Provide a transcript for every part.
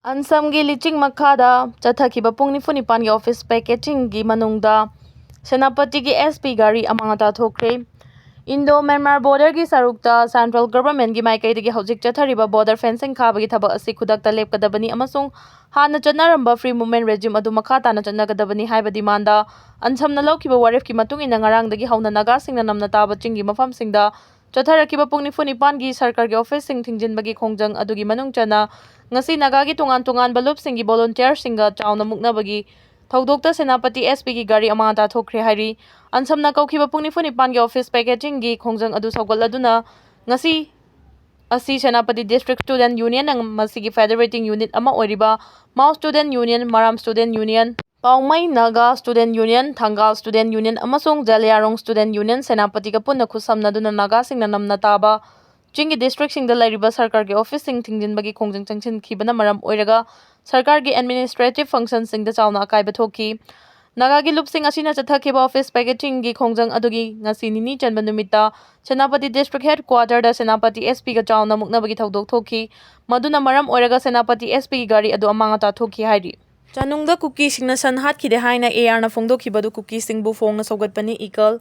Ansamgi liching makhada chathakhiba pung nifu nipangi office packaging gi manungda Senapati gi SP gari amangata thokre Indo Myanmar border gi sarukta central government gi maikaidagi hojik chathariba border fencing khabagi thabak asi khudakta lepkadabani amasung hana chanaramba free movement regime adu makhata na channagadabani haiba demanda ansamna lokhiba warif ki matung ina ngarangdagi hauna naga singna namna taba chingi mafam singda chatharakiba pung nifu nipan gi sarkar gi office sing thingjinbagi khongjang adugi manung chana ngasi naga gi tongan balup singi volunteer singa chauna muknabagi Thogdokta Senapati SP gi gari amata thokre hari ansamna kaukhiba pung nifu nipan gi office packaging gi khongjang adu saugaladuna ngasi asi Senapati District Student Union ang masigi federating unit ama oiriba Mau Student Union, Maram Student Union, Paumai Naga Student Union, Thangal Student Union amasung Jalyarong Student Union Senapati ka punna khusamnaduna naga singna namna taba Chingi district sing the Lariba Sarkar gi office sing thingjinbagi khongjang changchin khibana maram oiraga Sarkar gi administrative functions sing the chauna akaiba thoki Naga gi loop sing asina chathakhiba office packaging gi khongjang adugi ngasi nini chanba numita Senapati district headquarter da Senapati SP ga chauna muknabagi thodok thoki maduna maram oiraga Senapati SP gi gari adu amangata thoki hairi Chanungda Kuki singna sanhat khide haina AR na phongdokhibadu Kuki singbu phongna Sougatpei ikal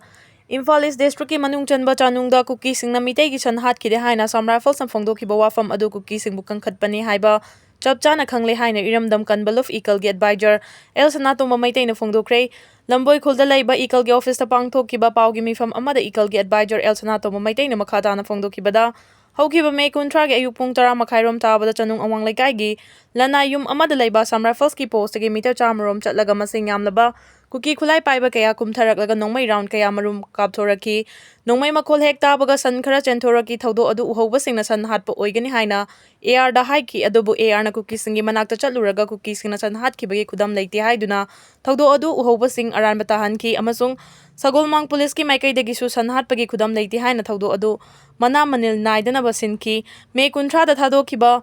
Imphal East District ki manung chanba chanungda Kuki singna Meiteigi sanhat khide haina Assam Rifles na phongdokhiba wafam adu Kuki singbu kangkhatpani haiba chapchana khangle haina iramdam kanbaluf ikal gi advisor El Sanato Meitei na phongdokre Lamboi khulda laiba ikal gi office ta pangthokhiba paugi mifam amada ikal gi advisor El Sanato Meitei na makhata na phongdokhibada Hwkhre May kuntra gi ayuk pung 10 makhairom tabada chanung awang laikai gi lana yum amada laiba Assam Rifles ki post gi meter chamrom chatlaga masing yamlaba Kuki khulai paiba kaya kumtharaklaga nongmai round kaya marum kapthoraki nongmai makhol hek tabaga san khara chenthoraki thodo adu uhoba singna san hatpa oigani haina AR da haiki adubu AR na Kuki singi manakta chatluraga Kuki singna san hatkibagi khudam leite haiduna thodo adu uhoba sing aranba tahanki amasung Sagolmang police ki maikaidagi su san hatpagi khudam leite haina thodo adu mana manil naidana basinki me kuntra da thadokhiba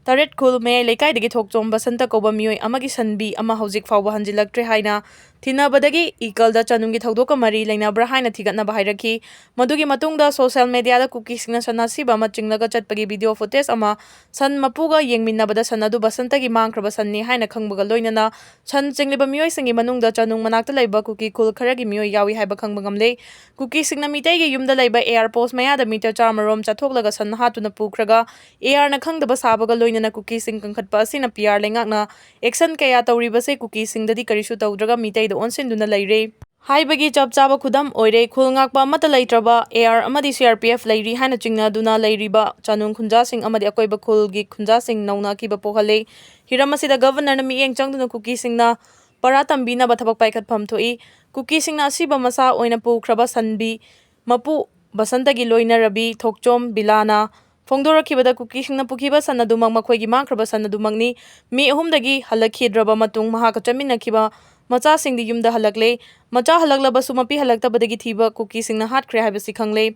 Taret Khul May Leikaidagi Thokchom Basanta Koba Mioi Amagi Sanbi Ama Hojik Fauba Hanjilaktre Haina Thinabadagi Ikalda Chanungi Thogdoka Mari Lainabra Haina Thigatnaba Hairaki Madugi Matungda social media da Kuki singna sanasiba ama chinglaga chatpagi video footage ama san mapuga yengminnabada sanadu basantagi mangkraba sanni haina khangbaga loinana san chingliba mioi singi manungda chanung manakta laiba Kuki khul kharagi mioi yawi haiba khangba ngamle Kuki singna Meiteigi yumda laiba air post mayada meter chamarom chathoklaga san hatuna pukraga AR na khangdaba sabaga loinana Kuki sing kangkhatpa asina PR lengakna action kaya tawribase Kuki singdadi karisu tawdraga Meiteida onsinduna laire Haibagi chap chaba khudam oire khulngakpa amata laitraba AR amadi CRPF lairi haina chingna duna lairiba chanung khunja sing amadi akoiba khulgi khunja sing nauna kiba pohale hiramasida governor na mieng changduna Kuki singna paratambina bathabak paikhat phamthoi Kuki singna asiba masa oina pukhraba sanbi mapu basantagi loina rabi thokchom bilana Phongdorakhibada Kuki singna pukhiba sanadumang makhoigi mangkraba sanadumangni mi ahumdagi halakhidraba matung mahaka chaminakhiba macha singdi yumda halakle macha halaklaba sumapi halaktabadagi thiba Kuki singna Hwkhre haibasi khangle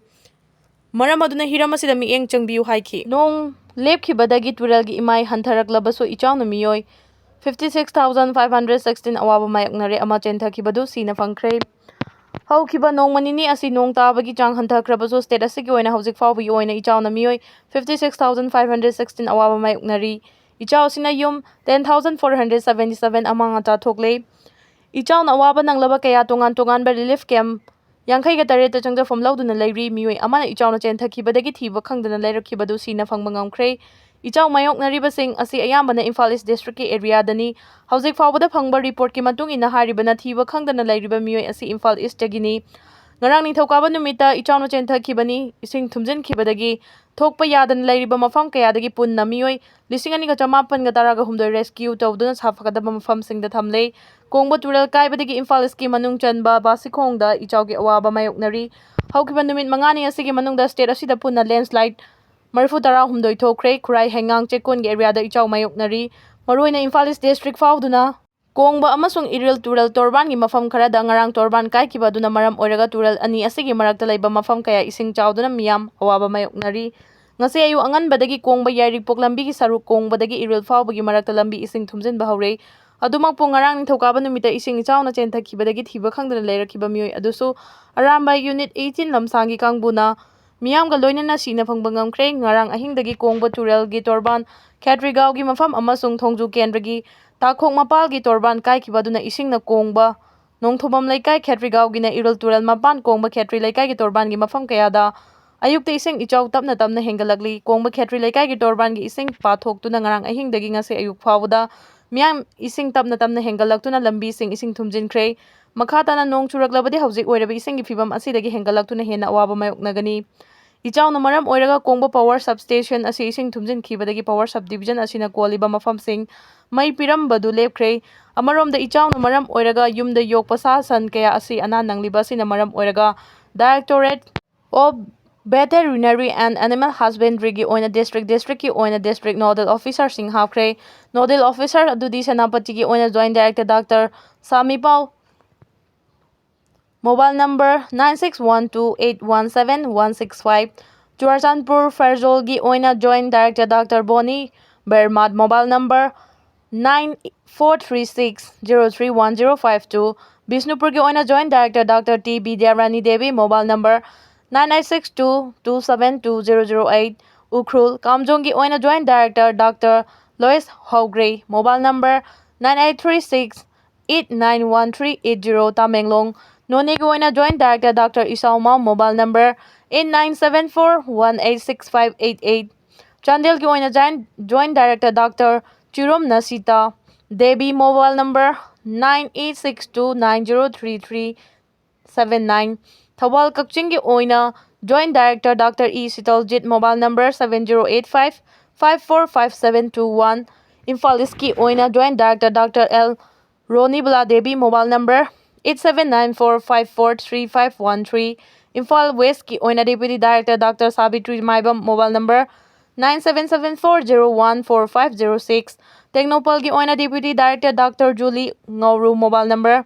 maram aduna hiramasida mieng changbiu haiki nong lepkhibadagi turalgi imai hantharaklabasu ichawna miyoi 56,516 awaba mayaknare ama chenthakibadu sina phangkhre Hwkhre nongmanini asi nong tabagi chang hanthakhrabaju state asigi oina hojik fawbi oina ichawna miyoi 56,516 awaba mayaknari ichaw sina yum 10,477 amanga ta thokle Ichawna awaba nanglaba kaya tongan ba relief camp Yankhaiga tareta changjafam lauduna lairi mioi amana ichawna chenthakibadagi thiba khangdana lairakibadu sina phangba ngamkhre Ichaw mayoknaribasing asi ayambana Imphal East District ki area dani hojik fawbada phangba report ki matung ina haribana thiba khangdana lairiba mioi asi Imphal East tagini ngarang nithokaba numita ichawna chenthakibani ising thumjinkhibadagi thokpa yadan lairiba mafam kayadagi punna mioi 2,918 rescue tawduna safakadaba mafam singda thamle Kongba tural kaibadagi Imphal East ki manung chanba basikhongda ichawgi awaba mayoknari Hwkhre numit mangani asigi manungda state asida punna landslide Marfu tara humdoi thokre Khurai Hengang Chekon gi area da ichaw mayoknari maruina Imphal East District fawduna Kongba amasung iril tural torban gi mafam khara da ngarang torban kai kibaduna maram oiraga tural ani asigi marakta laiba mafam kaya ising chawduna miyam awaba mayoknari ngase ayu anganbadagi Kongba yairipok lambi gi saruk Kongbadagi iril fawbagi marakta lambi ising thumjinba hawre adumakpu ngarang nithokaba numita ising ichawna chenthakibadagi thiba khangdana lairakhiba mioi adusu aramba unit 18 lamsangi kangbuna Miyamga loinana sina phangba ngamkhre ngarang ahingdagi Kongba tural gi torban ꯈꯦꯇ꯭ꯔꯤꯒꯥꯎꯒꯤ ꯃꯐꯝ ꯑꯃꯁꯨꯡ ꯊꯣꯡꯖꯨ ꯀꯦꯟꯗ꯭ꯔꯒꯤ ꯇꯥꯈꯣꯛ ꯃꯄꯥꯜꯒꯤ ꯇꯣꯔꯕꯥꯟ ꯀꯥꯏꯈꯤꯕꯗꯨꯅ ꯏꯁꯤꯡꯅ ꯀꯣꯡꯕ ꯅꯣꯡꯊꯣꯝꯕꯝ ꯂꯩꯀꯥꯏ ꯈꯦꯇ꯭ꯔꯤꯒꯥꯎꯒꯤꯅ ꯏꯔꯨꯜ ꯇꯨꯔꯦꯜ ꯃꯄꯥꯟ ꯀꯣꯡꯕ ꯈꯦꯇ꯭ꯔꯤ ꯂꯩꯀꯥꯏꯒꯤ ꯇꯣꯔꯕꯥꯟꯒꯤ ꯃꯐꯝ ꯀꯌꯥꯗ ꯑꯌꯨꯛꯇ ꯏꯁꯤꯡ ꯏꯆꯥꯎ ꯇꯞꯅ ꯇꯞꯅ ꯍꯦꯟꯒꯠꯂꯛꯂꯤ꯫ ꯀꯣꯡꯕ ꯈꯦꯇ꯭ꯔꯤ ꯂꯩꯀꯥꯏꯒꯤ ꯇꯣꯔꯕꯥꯟꯒꯤ ꯏꯁꯤꯡ ꯄꯥꯊꯣꯛꯇꯨꯅ ꯉꯔꯥꯡ ꯑꯍꯤꯡꯗꯒꯤ ꯉꯁꯤ ꯑꯌꯨꯛ ꯐꯥꯎꯕꯗ ꯃꯤꯌꯥꯝ ꯏꯁꯤꯡ ꯇꯞꯅ ꯇꯞꯅ ꯍꯦꯟꯒꯠꯂꯛꯇꯨꯅ ꯂꯝꯕꯤꯁꯤꯡ ꯏꯁꯤꯡ ꯊꯨꯝꯖꯤꯟꯈ꯭ꯔꯦ꯫ ꯃꯈꯥ ꯇꯥꯅ ꯅꯣꯡ ꯆꯨꯔꯛꯂꯕꯗꯤ ꯍꯧꯖꯤक ꯑꯣꯏꯔꯤꯕ ꯏꯁꯤꯡꯒꯤ ꯐꯤꯚꯝ ꯑꯁꯤꯗꯒꯤ ꯍꯦꯟꯒꯠꯂꯛꯇꯨꯅ ꯍꯦꯟꯅ ꯑꯋꯥꯕ ꯃꯥꯌꯣꯛꯅꯒꯅꯤ꯫ ꯏꯆꯥꯎꯅ ꯃꯔꯝ ꯑꯣꯏꯔꯒ ꯀꯣꯡꯕ ꯄꯥꯋꯔ ꯁꯕꯁ꯭ꯇꯦꯁꯟ ꯑꯁꯤ ꯏꯁꯤꯡ ꯊꯨꯝꯖꯤꯟꯈꯤꯕꯗꯒꯤ ꯄꯥꯋꯔ ꯁꯕꯗꯤꯚꯤꯖꯟ ꯑꯁꯤꯅ ꯀꯣꯜꯂꯤꯕ ꯃꯐꯝꯁꯤꯡ ꯃꯩ ꯄꯤꯔꯝꯕꯗꯨ ꯂꯦꯞꯈ꯭ꯔꯦ꯫ ꯑꯃꯔꯣꯝꯗ ꯏꯆꯥꯎꯅ ꯃꯔꯝ ꯑꯣꯏꯔꯒ ꯌꯨꯝꯗ ꯌꯣꯛꯄ ꯁꯥ ꯁꯟ ꯀꯌꯥ ꯑꯁꯤ ꯑꯅꯥ ꯅꯪꯂꯤꯕ ꯑꯁꯤꯅ ꯃꯔꯝ ꯑꯣꯏꯔꯒ directorate of veterinary and animal ꯍꯖꯕꯦꯟꯗ꯭ꯔꯤꯒꯤ ꯑꯣꯏꯅ ꯗꯤꯁꯇ꯭ꯔꯤꯛꯀꯤ ꯑꯣꯏꯅ ꯗꯤꯁꯇ꯭ꯔꯤꯛ ꯅꯣꯗꯦꯜ ꯑꯣꯐꯤꯁꯥꯔꯁꯤꯡ ꯍꯥꯞꯈ꯭ꯔꯦ꯫ ꯅꯣꯗꯦꯜ ꯑꯣꯐꯤꯁꯥꯔ ꯑꯗꯨꯗꯤ ꯁꯦꯅꯥꯄꯇꯤꯒꯤ ꯑꯣꯏꯅ joint director doctor Samipal, mobile number 9612817165, Churachandpur ꯐꯦꯔꯖꯣꯜꯒꯤ ꯑꯣꯏꯅ joint director doctor Boni Barmat, mobile number 9436031052, ꯕꯤꯁꯅꯨꯄꯨꯔꯒꯤ ꯑꯣꯏꯅ joint director doctor T Vidyarani Devi, mobile number 9862272008, Ukhrul ꯀꯥꯝꯖꯣꯡꯒꯤ ꯑꯣꯏꯅ ꯖꯣꯏꯟꯠ ꯗꯥꯏꯔꯦꯛꯇꯔ ꯗꯥꯛꯇꯔ ꯂꯣꯏꯁ ꯍꯧꯈ꯭ꯔꯦ, ꯃꯣꯕꯥꯏꯜ ꯅꯝꯕꯔ 9836891380, ꯇꯥꯃꯦꯡꯂꯣꯡ ꯅꯣꯅꯦꯒꯤ ꯑꯣꯏꯅ joint director doctor Isaoma, mobile number 8974186588, ꯆꯥꯟꯗꯦꯜꯒꯤ ꯑꯣꯏꯅ joint director doctor Chirom Nasita Devi, mobile number 9862903379, Thoubal ꯀꯛꯆꯤꯡꯒꯤ ꯑꯣꯏꯅ ꯖꯣꯏꯟꯠ ꯗꯥꯏꯔꯦꯛꯇꯔ ꯗꯥꯛꯇꯔ ꯏ ꯁꯤꯇꯜꯖꯤꯠ, ꯃꯣꯕꯥꯏꯜ ꯅꯝꯕꯔ 7085545721, ꯏꯝꯐꯥꯜ ꯏꯁꯀꯤ ꯑꯣꯏꯅ joint director doctor L Ronibala Devi, mobile number 8794543513, Imphal ꯋꯦꯁtkꯤ ꯑꯣꯏꯅ deputy director doctor Sabitri Maibam, mobile number 9774014506, ꯇꯦꯡꯅꯧꯄꯜꯒꯤ ꯑꯣꯏꯅ deputy director doctor Juli Ngouru, mobile number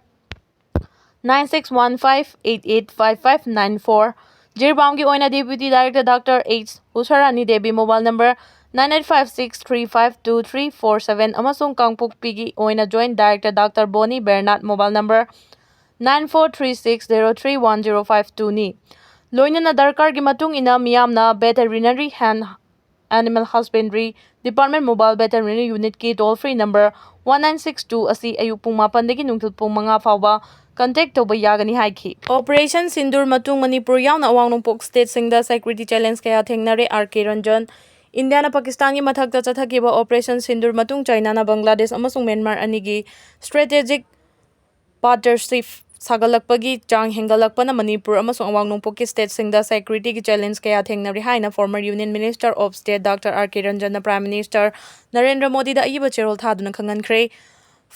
9615885594, ꯖꯤꯔꯤꯕꯥꯝꯒꯤ ꯑꯣꯏꯅ deputy director doctor H Usharani Devi, mobile number 9856352347, ꯑꯃꯁꯨꯡ ꯀꯥꯡꯄꯣꯛꯄꯤꯒꯤ ꯑꯣꯏꯅ joint director doctor Boni Barnat, mobile number 9436031052ꯅꯤ꯫ ꯂꯣꯏꯅꯅ ꯗꯔꯀꯥꯔꯒꯤ ꯃꯇꯨꯡ ꯏꯟꯅ ꯃꯤꯌꯥꯝꯅ veterinary and animal husbandry department mobile veterinary ꯌꯨꯅꯤꯠꯀꯤ ꯇꯣꯜ ꯐ꯭ꯔꯤ ꯅꯝꯕꯔ 1962 ꯑꯁꯤ ꯑꯌꯨꯛ ꯄꯨꯡ 7ꯗꯒꯤ ꯅꯨꯡꯊꯤꯜ ꯄꯨꯡ 5 ꯐꯥꯎꯕ ꯀꯟꯇꯦꯛ ꯇꯧꯕ ꯌꯥꯒꯅꯤ ꯍꯥꯏꯈꯤ꯫ ꯑꯣꯄꯔꯦꯁꯟ ꯁꯤꯟꯗꯨꯔ ꯃꯇꯨꯡ ꯃꯅꯤꯄꯨꯔ ꯌꯥꯎꯅ ꯑꯋꯥꯡ ꯅꯣꯡꯄꯣꯛ ꯁ꯭ꯇꯦꯠꯁꯤꯡꯗ ꯁꯦꯀ꯭ꯌꯨꯔꯤꯇꯤ ꯆꯦꯂꯦꯟꯖ ꯀꯌꯥ ꯊꯦꯡꯅꯔꯦ꯫ ꯑꯥꯔ.ꯀꯦ. ꯔꯟꯖꯟ ꯏꯟꯗꯤꯌꯥꯅ ꯄꯥꯀꯤꯁꯇꯥꯟꯒꯤ ꯃꯊꯛꯇ ꯆꯠꯊꯈꯤꯕ ꯑꯣꯄꯔꯦꯁꯟ ꯁꯤꯟꯗꯨꯔ ꯃꯇꯨꯡ ꯆꯥꯏꯅꯥꯅ ꯕꯪꯒ꯭ꯂꯥꯗꯦꯁ ꯑꯃꯁꯨꯡ ꯃ꯭ꯌꯥꯟꯃꯥꯔ ꯑꯅꯤꯒꯤ ꯁ꯭ꯇꯔꯦꯇꯦꯖꯤꯛ ꯄꯥꯔꯇꯔꯁꯤꯞ ꯁꯥꯒꯠꯂꯛꯄꯒꯤ ꯆꯥꯡ ꯍꯦꯟꯒꯠꯂꯛꯄꯅ ꯃꯅꯤꯄꯨꯔ ꯑꯃꯁꯨꯡ ꯑꯋꯥꯡ ꯅꯣꯡꯄꯣꯛꯀꯤ ꯁ꯭ꯇꯦꯠꯁꯤꯡꯗ ꯁꯦꯀ꯭ꯌꯨꯔꯤꯇꯤꯒꯤ ꯆꯦꯂꯦꯟꯖ ꯀꯌꯥ ꯊꯦꯡꯅꯔꯤ ꯍꯥꯏꯅ former union minister of state doctor R K. ꯔꯟꯖꯟꯅ ꯄ꯭ꯔꯥꯏꯝ ꯃꯤꯅꯤꯁꯇꯔ ꯅꯔꯦꯟꯗ꯭ꯔ ꯃꯣꯗꯤꯗ ꯑꯏꯕ ꯆꯦꯔꯣꯜ ꯊꯥꯗꯨꯅ ꯈꯪꯍꯟꯈ꯭ꯔꯦ꯫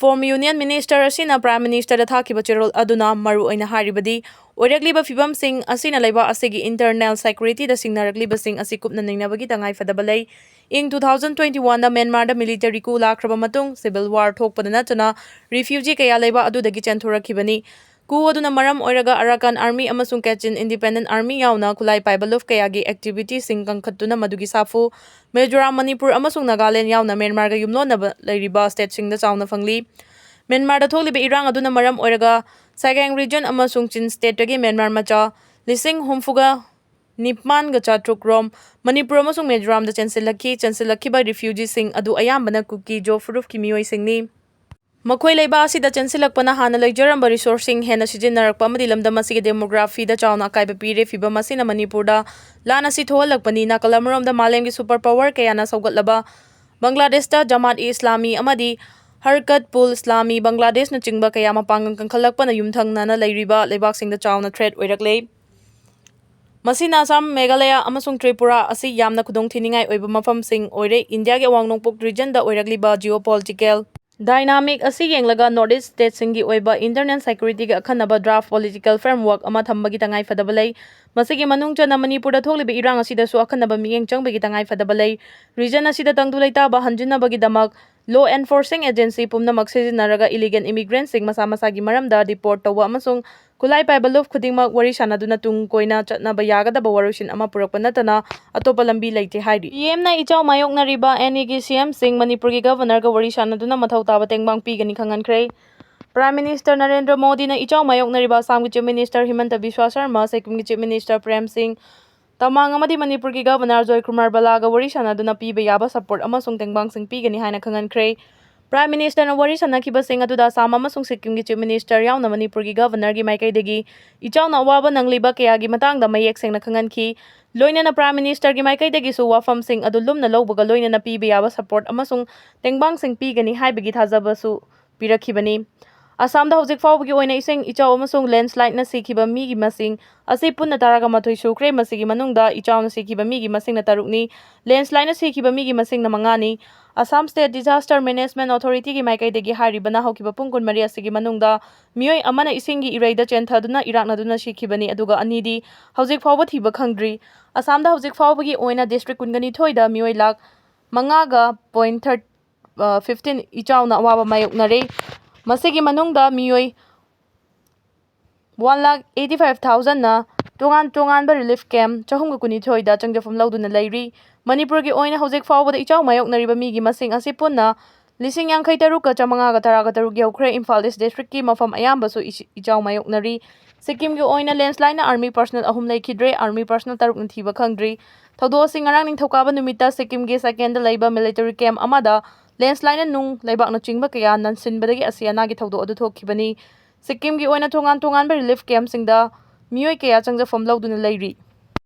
ꯐꯣꯔꯃꯔ ꯌꯨꯅꯤꯌꯟ ꯃꯤꯅꯤꯁꯇꯔ ꯑꯁꯤꯅ ꯄ꯭ꯔꯥꯏꯝ ꯃꯤꯅꯤꯁꯇꯔꯗ ꯊꯥꯈꯤꯕ ꯆꯦꯔꯣꯜ ꯑꯗꯨꯅ ꯃꯔꯨꯑꯣꯏꯅ ꯍꯥꯏꯔꯤꯕꯗꯤ ꯑꯣꯏꯔꯛꯂꯤꯕ ꯐꯤꯚꯝꯁꯤꯡ ꯑꯁꯤꯅ ꯂꯩꯕꯥꯛ ꯑꯁꯤꯒꯤ ꯏꯟꯇꯔꯅꯦꯜ ꯁꯦꯀ꯭ꯌꯨꯔꯤꯇꯤꯗ ꯁꯤꯡꯅꯔꯛꯂꯤꯕꯁꯤꯡ ꯑꯁꯤ ꯀꯨꯞꯅ ꯅꯩꯅꯕꯒꯤ ꯇꯉꯥꯏꯐꯗꯕ ꯂꯩ꯫ ꯏꯪ 2021ꯗ ꯃ꯭ꯌꯥꯟꯃꯥꯔꯗ ꯃꯤꯂꯤꯇꯔꯤ ꯀꯨ ꯂꯥꯛꯈ꯭ꯔꯕ ꯃꯇꯨꯡ ꯁꯤꯚꯤꯜ ꯋꯥꯔ ꯊꯣꯛꯄꯗ ꯅꯠꯇꯅ ꯔꯤꯐ꯭ꯌꯨꯖꯤ ꯀꯌꯥ ꯂꯩꯕꯥꯛ ꯑꯗꯨꯗꯒꯤ ꯆꯦꯟꯊꯣꯔꯛꯈꯤꯕꯅꯤ꯫ ꯀꯨ ꯑꯗꯨꯅ ꯃꯔꯝ ꯑꯣꯏꯔꯒ ꯑꯔꯥꯀꯥꯟ ꯑꯥꯔꯃꯤ ꯑꯃꯁꯨꯡ ꯀꯦꯆꯤꯟ ꯏꯟꯗꯤꯄꯦꯟꯗꯦꯟꯠ ꯑꯥꯔꯃꯤ ꯌꯥꯎꯅ ꯈꯨꯠꯂꯥꯏ ꯄꯥꯏꯕ ꯂꯨꯞ ꯀꯌꯥꯒꯤ ꯑꯦꯛꯇꯤꯚꯤꯇꯤꯁꯤꯡ ꯀꯟꯈꯠꯇꯨꯅ ꯃꯗꯨꯒꯤ ꯁꯥꯐꯨ ꯃꯤꯖꯣꯔꯥꯝ, ꯃꯅꯤꯄꯨꯔ ꯑꯃꯁꯨꯡ ꯅꯥꯒꯥꯂꯦꯟ ꯌꯥꯎꯅ ꯃ꯭ꯌꯥꯟꯃꯥꯔꯒ ꯌꯨꯝꯂꯣꯟꯅꯕ ꯂꯩꯔꯤꯕ ꯁ꯭ꯇꯦꯠꯁꯤꯡꯗ ꯆꯥꯎꯅ ꯐꯪꯂꯤ꯫ ꯃ꯭ꯌꯥꯟꯃꯥꯔꯗ ꯊꯣꯛꯂꯤꯕ ꯏꯔꯥꯡ ꯑꯗꯨꯅ ꯃꯔꯝ ꯑꯣꯏꯔꯒ ꯁꯦꯀꯦꯡ ꯔꯤꯖꯟ ꯑꯃꯁꯨꯡ ꯆꯤꯟ ꯁ꯭ꯇꯦꯠꯇꯒꯤ ꯃ꯭ꯌꯥꯟꯃꯥꯔ ꯃꯆꯥ 79,700 ꯔꯣꯝ, ꯃꯅꯤꯄꯨꯔ ꯑꯃꯁꯨꯡ ꯃꯤꯖꯣꯔꯥꯝꯗ ꯆꯦꯟꯁꯤꯜꯂꯛꯈꯤ꯫ ꯆꯦꯟꯁꯤꯜꯂꯛꯈꯤꯕ ꯔꯤꯐ꯭ꯌꯨꯖꯤꯁꯤꯡ ꯑꯗꯨ ꯑꯌꯥꯝꯕꯅ ꯀꯨꯀꯤ ꯖꯣ ꯐꯨꯔꯨꯞꯀꯤ ꯃꯤꯑꯣꯏꯁꯤꯡꯅꯤ꯫ ꯃꯈꯣꯏ ꯂꯩꯕꯥꯛ ꯑꯁꯤꯗ ꯆꯦꯟꯁꯤꯜꯂꯛꯄꯅ ꯍꯥꯟꯅ ꯂꯩꯖꯔꯝꯕ ꯔꯤꯁꯣꯔꯁꯁꯤꯡ ꯍꯦꯟꯅ ꯁꯤꯖꯤꯟꯅꯔꯛꯄ ꯑꯃꯗꯤ ꯂꯝꯗꯝ ꯑꯁꯤꯒꯤ ꯗꯦꯃꯣꯒ꯭ꯔꯥꯐꯤꯗ ꯆꯥꯎꯅ ꯑꯀꯥꯏꯕ ꯄꯤꯔꯦ꯫ ꯐꯤꯚꯝ ꯑꯁꯤꯅ ꯃꯅꯤꯄꯨꯔꯗ ꯂꯥꯟ ꯑꯁꯤ ꯊꯣꯛꯍꯜꯂꯛꯄꯅꯤ꯫ ꯅꯥꯀꯜ ꯑꯃꯔꯣꯝꯗ ꯃꯥꯂꯦꯝꯒꯤ ꯁꯨꯄꯔ ꯄꯥꯋꯔ ꯀꯌꯥꯅ ꯁꯧꯒꯠꯂꯕ ꯕꯪꯒ꯭ꯂꯥꯗꯦꯁꯇ ꯖꯃꯥꯠ-ꯏ-ꯏꯁꯂꯥꯃꯤ ꯑꯃꯗꯤ ꯍꯔꯀꯠ-ꯄꯨꯜ-ꯏꯁꯂꯥꯃꯤ ꯕꯪꯒ꯭ꯂꯥꯗꯦꯁꯅꯆꯤꯡꯕ ꯀꯌꯥ ꯃꯄꯥꯡꯒꯜ ꯀꯟꯈꯠꯂꯛꯄꯅ ꯌꯨꯝꯊꯪꯅꯅ ꯂꯩꯔꯤꯕ ꯂꯩꯕꯥꯛꯁꯤꯡꯗ ꯆꯥꯎꯅ ꯊ꯭ꯔꯦꯠ ꯑꯣꯏꯔꯛꯂꯦ꯫ ꯃꯁꯤꯅ ꯑꯁꯥꯝ, ꯃꯦꯘꯥꯂꯌꯥ ꯑꯃꯁꯨꯡ ꯇ꯭ꯔꯤꯄꯨꯔꯥ ꯑꯁꯤ ꯌꯥꯝꯅ ꯈꯨꯗꯣꯡꯊꯤꯅꯤꯡꯉꯥꯏ ꯑꯣꯏꯕ ꯃꯐꯝꯁꯤꯡ ꯑꯣꯏꯔꯦ꯫ ꯏꯟꯗꯤꯌꯥꯒꯤ ꯑꯋꯥꯡ ꯅꯣꯡꯄꯣꯛ ꯔꯤꯖꯟꯗ ꯑꯣꯏꯔꯛꯂꯤꯕ ꯖꯤꯑꯣꯄꯣꯂꯤꯇꯤꯀꯦꯜ ꯗꯥꯏꯅꯥꯃꯤꯛ ꯑꯁꯤ ꯌꯦꯡꯂꯒ ꯅꯣꯔꯊ-ꯏꯁꯠ ꯁ꯭ꯇꯦꯠꯁꯤꯡꯒꯤ ꯑꯣꯏꯕ ꯏꯟꯇꯔꯅꯦꯜ ꯁꯦꯀ꯭ꯌꯨꯔꯤꯇꯤꯒꯤ ꯑꯈꯟꯅꯕ ꯗ꯭ꯔꯥꯐꯠ ꯄꯣꯂꯤꯇꯤꯀꯦꯜ ꯐ꯭ꯔꯦꯝꯋꯥꯔꯛ ꯑꯃ ꯊꯝꯕꯒꯤ ꯇꯉꯥꯏꯐꯗꯕ ꯂꯩ꯫ ꯃꯁꯤꯒꯤ ꯃꯅꯨꯡ ꯆꯟꯅ ꯃꯅꯤꯄꯨꯔꯗ ꯊꯣꯛꯂꯤꯕ ꯏꯔꯥꯡ ꯑꯁꯤꯗꯁꯨ ꯑꯈꯟꯅꯕ ꯃꯤꯠꯌꯦꯡ ꯆꯪꯕꯒꯤ ꯇꯉꯥꯏꯐꯗꯕ ꯂꯩ꯫ ꯔꯤꯖꯟ ꯑꯁꯤꯗ ꯇꯪꯗꯨ ꯂꯩꯇꯥꯕ ꯍꯟꯖꯤꯟꯅꯕꯒꯤꯗꯃꯛ ꯂꯣ ꯑꯦꯟꯐꯣꯔꯁꯤꯡ ꯑꯦꯖꯦꯟꯁꯤ ꯄꯨꯝꯅꯃꯛ ꯁꯤꯖꯤꯟꯅꯔꯒ ꯏꯂꯤꯒꯦꯜ ꯏꯃꯤꯒ꯭ꯔꯦꯟꯠꯁꯤꯡ ꯃꯁꯥ ꯃꯁꯥꯒꯤ ꯃꯔꯝꯗ ꯗꯤꯄꯣꯔꯠ ꯇꯧꯕ ꯑꯃꯁꯨꯡ ꯈꯨꯠꯂꯥꯏ ꯄꯥꯏꯕ ꯂꯨꯞ ꯈꯨꯗꯤꯡꯃꯛ ꯋꯥꯔꯤ ꯁꯥꯅꯗꯨꯅ ꯇꯨꯡ ꯀꯣꯏꯅ ꯆꯠꯅꯕ ꯌꯥꯒꯗꯕ ꯋꯥꯔꯣꯏꯁꯤꯟ ꯑꯃ ꯄꯨꯔꯛꯄ ꯅꯠꯇꯅ ꯑꯇꯣꯞꯄ ꯂꯝꯕꯤ ꯂꯩꯇꯦ ꯍꯥꯏꯔꯤ꯫ ꯄꯤ.ꯑꯦꯝꯅ ꯏꯆꯥꯎ ꯃꯥꯌꯣꯛꯅꯔꯤꯕ ꯑꯦꯅꯤꯒꯤ ꯁꯤ.ꯑꯦꯝꯁꯤꯡ ꯃꯅꯤꯄꯨꯔꯒꯤ ꯒꯚꯔꯅꯔꯒ ꯋꯥꯔꯤ ꯁꯥꯅꯗꯨꯅ ꯃꯊꯧ ꯇꯥꯕ ꯇꯦꯡꯕꯥꯡ ꯄꯤꯒꯅꯤ ꯈꯪꯍꯟꯈ꯭ꯔꯦ꯫ ꯄ꯭ꯔꯥꯏꯝ ꯃꯤꯅꯤꯁꯇꯔ ꯅꯔꯦꯟꯗ꯭ꯔ ꯃꯣꯗꯤꯅ ꯏꯆꯥꯎ ꯃꯥꯌꯣꯛꯅꯔꯤꯕ ꯑꯁꯥꯝꯒꯤ ꯆꯤꯐ ꯃꯤꯅꯤꯁꯇꯔ ꯍꯤꯃꯟꯇ ꯕꯤꯁ꯭ꯋꯥ ꯁꯔꯃ, ꯁꯤꯛꯀꯤꯝꯒꯤ chief minister Prem Singh Tamang amadi Manipurgi Governor Joy Kumar Balaga wari sanaduna piba yaba support amasung tengbangsing pigani haina khangankre. Prime Minister na wari sanakibasing aduda sama amasung Sikimgi Chief Minister yauna Manipurgi Governor gi Meiteigi ichaw na awaba nangliba kayagi matangda mayek seng na khanganki. Loina na Prime Minister gi Meiteigi su wafam sing adulum na lawbaga loina na piba yaba support amasung tengbangsing pigani haibagi thajaba su pirakhibani. Assam da hojik faubagi oina ising ichaw amasung landslide na sikhiba migi masing asi punna taraga mathoi sukre masigi manungda ichaw na sikhiba migi masing na tarukni landslide na sikhiba migi masing na mangani. Assam State Disaster Management Authority gi Meiteigi haribana haukiba pungkun mari asigi manungda mioi amana isingi iraida chenthaduna iraknaduna sikhibani aduga anidi hojik fauba thiba khangdri. Assam da hojik faubagi oina district kungani thoida mioi lak mangaga point 15 ichaw na awaba mayoknare. Masigi manungda mioi 1,85,000 na tongan ba relief camp chahumga kuni thoida changjafam lauduna lairi. Manipurgi oina hojik faubada ichaw mayoknariba migi masing asi punna 53,913 Hwkhre Imphal East District ki mafam ayamba su ichaw mayoknari. Sikkim gi oina landslide na army personnel ahum laikhidre army personnel taruk na thiba khangdri. Thaudo sing ngarang ningthokaba numita Sikkim gi second da laiba military camp amada landslide na nung laibak na chingba kaya nansinbadagi asiana gi thaudo adu thokhibani. Sikkim gi oina tongan ba relief camp singda mioi kaya changjafam lauduna lairi.